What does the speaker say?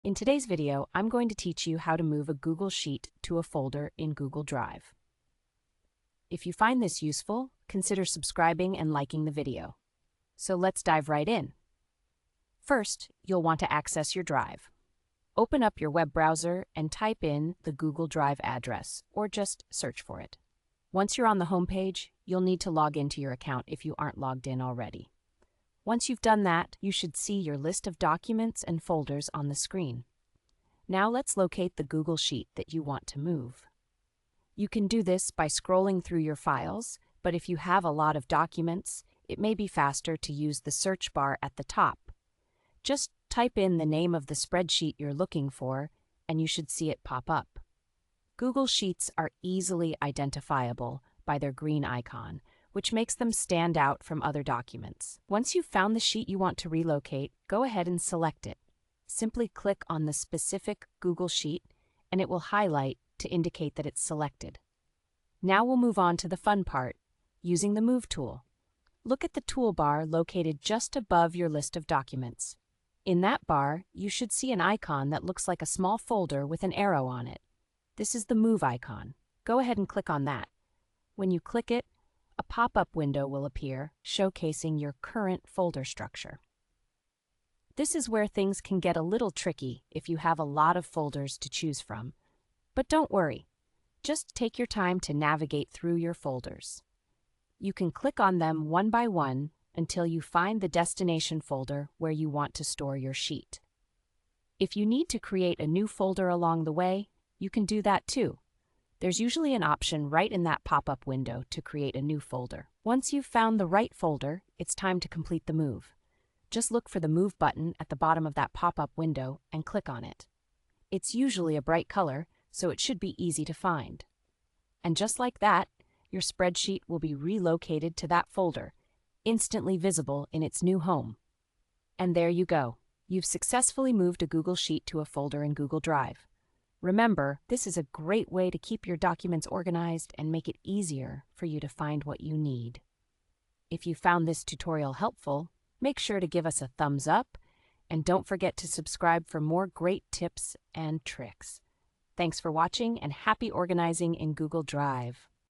In today's video, I'm going to teach you how to move a Google Sheet to a folder in Google Drive. If you find this useful, consider subscribing and liking the video. So let's dive right in. First, you'll want to access your drive. Open up your web browser and type in the Google Drive address, or just search for it. Once you're on the home page, you'll need to log into your account if you aren't logged in already. Once you've done that, you should see your list of documents and folders on the screen. Now let's locate the Google Sheet that you want to move. You can do this by scrolling through your files, but if you have a lot of documents, it may be faster to use the search bar at the top. Just type in the name of the spreadsheet you're looking for, and you should see it pop up. Google Sheets are easily identifiable by their green icon, which makes them stand out from other documents. Once you've found the sheet you want to relocate, go ahead and select it. Simply click on the specific Google Sheet, and it will highlight to indicate that it's selected. Now we'll move on to the fun part, using the Move tool. Look at the toolbar located just above your list of documents. In that bar, you should see an icon that looks like a small folder with an arrow on it. This is the Move icon. Go ahead and click on that. When you click it, a pop-up window will appear, showcasing your current folder structure. This is where things can get a little tricky if you have a lot of folders to choose from. But don't worry, just take your time to navigate through your folders. You can click on them one by one until you find the destination folder where you want to store your sheet. If you need to create a new folder along the way, you can do that too. There's usually an option right in that pop-up window to create a new folder. Once you've found the right folder, it's time to complete the move. Just look for the Move button at the bottom of that pop-up window and click on it. It's usually a bright color, so it should be easy to find. And just like that, your spreadsheet will be relocated to that folder, instantly visible in its new home. And there you go. You've successfully moved a Google Sheet to a folder in Google Drive. Remember, this is a great way to keep your documents organized and make it easier for you to find what you need. If you found this tutorial helpful, make sure to give us a thumbs up, and don't forget to subscribe for more great tips and tricks. Thanks for watching, and happy organizing in Google Drive.